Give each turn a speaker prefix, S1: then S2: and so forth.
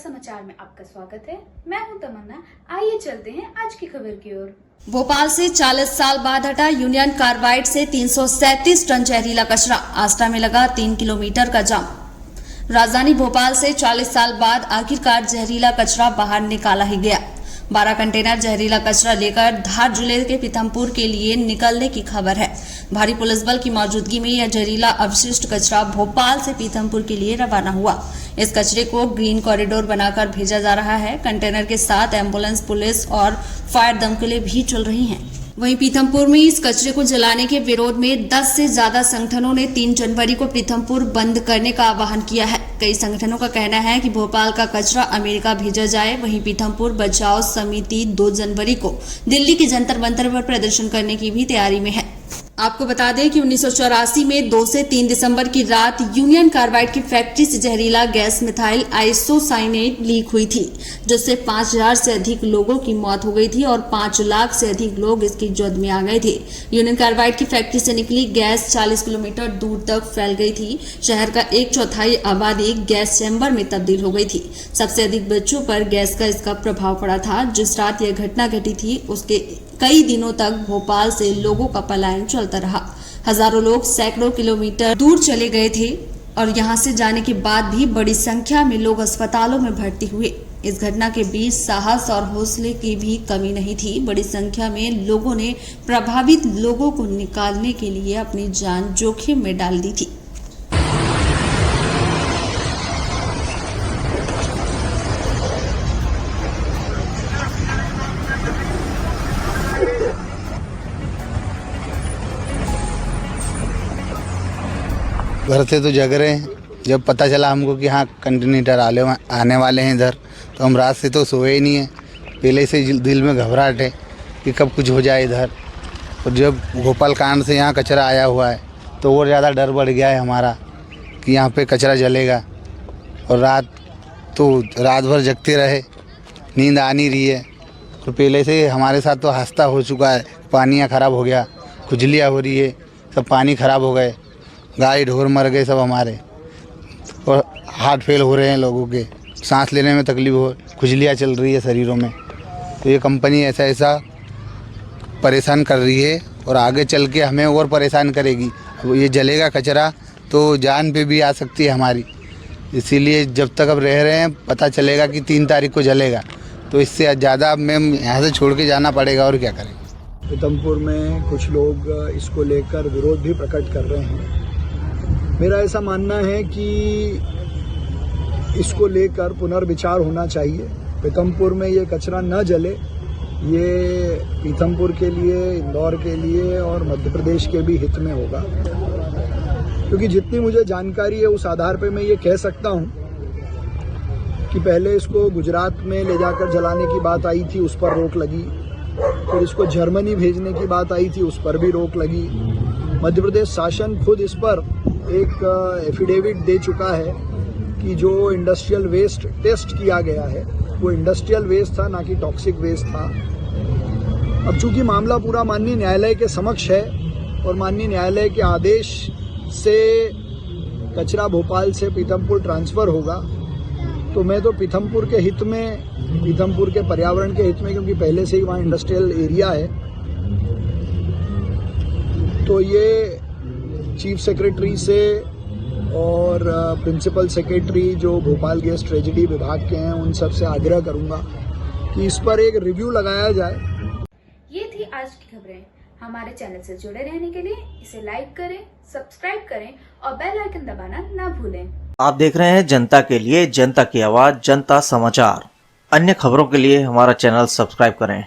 S1: समाचार में आपका स्वागत है। मैं हूं तमन्ना। आइए चलते हैं आज की खबर की ओर।
S2: भोपाल से 40 साल बाद हटा यूनियन कार्बाइड से 337 टन जहरीला कचरा। आष्टा में लगा 3 किलोमीटर का जाम। राजधानी भोपाल से 40 साल बाद आखिरकार जहरीला कचरा बाहर निकाला ही गया। 12 कंटेनर जहरीला कचरा लेकर धार जिले के पीथमपुर के लिए निकलने की खबर है। भारी पुलिस बल की मौजूदगी में यह जहरीला अवशिष्ट कचरा भोपाल से पीथमपुर के लिए रवाना हुआ। इस कचरे को ग्रीन कॉरिडोर बनाकर भेजा जा रहा है। कंटेनर के साथ एम्बुलेंस, पुलिस और फायर दमकलें भी चल रही हैं। वहीं पीथमपुर में इस कचरे को जलाने के विरोध में 10 से ज्यादा संगठनों ने 3 जनवरी को पीथमपुर बंद करने का आह्वान किया है। कई संगठनों का कहना है कि भोपाल का कचरा अमेरिका भेजा जाए। वहीं पीथमपुर बचाओ समिति 2 जनवरी को दिल्ली के जंतर मंतर पर प्रदर्शन करने की भी तैयारी में है। आपको बता दें कि 1984 में 2 से 3 दिसंबर की रात यूनियन कार्बाइड की फैक्ट्री से जहरीला गैस मिथाइल आइसोसाइनेट लीक हुई थी, जिससे 5000 से अधिक लोगों की मौत हो गई थी और 5 लाख से अधिक लोग इसकी जद में आ गए थे। यूनियन कार्बाइड की फैक्ट्री से निकली गैस 40 किलोमीटर दूर तक फैल गई थी। शहर का 1/4 आबादी गैस चैम्बर में तब्दील हो गई थी। सबसे अधिक बच्चों पर गैस का इसका प्रभाव पड़ा था। जिस रात यह घटना घटी थी उसके कई दिनों तक भोपाल से लोगों का पलायन चलता रहा। हजारों लोग सैकड़ों किलोमीटर दूर चले गए थे और यहां से जाने के बाद भी बड़ी संख्या में लोग अस्पतालों में भर्ती हुए। इस घटना के बीच साहस और हौसले की भी कमी नहीं थी। बड़ी संख्या में लोगों ने प्रभावित लोगों को निकालने के लिए अपनी जान जोखिम में डाल दी थी।
S3: घर से तो जग रहे हैं। जब पता चला हमको कि हाँ कंटेनर आने वाले हैं इधर, तो हम रात से तो सोए ही नहीं है। पहले से दिल में घबराहट है कि कब कुछ हो जाए इधर। और जब भोपाल कांड से यहाँ कचरा आया हुआ है तो और ज़्यादा डर बढ़ गया है हमारा कि यहाँ पे कचरा जलेगा। और रात भर जगते रहे, नींद आ नहीं रही है। और पहले से हमारे साथ तो हादसा हो चुका है। पानियाँ ख़राब हो गया, खुजलियाँ हो रही है, सब पानी ख़राब हो गए, गाय ढोर मर गए सब हमारे। और हार्ट फेल हो रहे हैं लोगों के, सांस लेने में तकलीफ हो, खुजलियाँ चल रही है शरीरों में। तो ये कंपनी ऐसा परेशान कर रही है और आगे चल के हमें और परेशान करेगी। अब ये जलेगा कचरा तो जान पे भी आ सकती है हमारी। इसीलिए जब तक अब रह रहे हैं पता चलेगा कि 3 तारीख को जलेगा, तो इससे ज़्यादा हमें यहाँ से छोड़ के जाना पड़ेगा। और क्या करेंगे।
S4: पीथमपुर में कुछ लोग इसको लेकर विरोध भी प्रकट कर रहे हैं। मेरा ऐसा मानना है कि इसको लेकर पुनर्विचार होना चाहिए। पीथमपुर में ये कचरा न जले, ये पीथमपुर के लिए, इंदौर के लिए और मध्य प्रदेश के भी हित में होगा। क्योंकि जितनी मुझे जानकारी है उस आधार पर मैं ये कह सकता हूँ कि पहले इसको गुजरात में ले जाकर जलाने की बात आई थी, उस पर रोक लगी। फिर इसको जर्मनी भेजने की बात आई थी, उस पर भी रोक लगी। मध्य प्रदेश शासन खुद इस पर एक एफिडेविट दे चुका है कि जो इंडस्ट्रियल वेस्ट टेस्ट किया गया है वो इंडस्ट्रियल वेस्ट था, ना कि टॉक्सिक वेस्ट था। अब चूंकि मामला पूरा माननीय न्यायालय के समक्ष है और माननीय न्यायालय के आदेश से कचरा भोपाल से पीथमपुर ट्रांसफ़र होगा, तो मैं तो पीथमपुर के हित में, पीथमपुर के पर्यावरण के हित में, क्योंकि पहले से ही वहाँ इंडस्ट्रियल एरिया है, तो ये चीफ सेक्रेटरी से और प्रिंसिपल सेक्रेटरी जो भोपाल गैस ट्रेजेडी विभाग के हैं उन सब से आग्रह करूंगा कि इस पर एक रिव्यू लगाया जाए।
S1: ये थी आज की खबरें। हमारे चैनल से जुड़े रहने के लिए इसे लाइक करें, सब्सक्राइब करें और बेल आइकन दबाना ना भूलें।
S5: आप देख रहे हैं जनता के लिए, जनता की आवाज, जनता समाचार। अन्य खबरों के लिए हमारा चैनल सब्सक्राइब करें।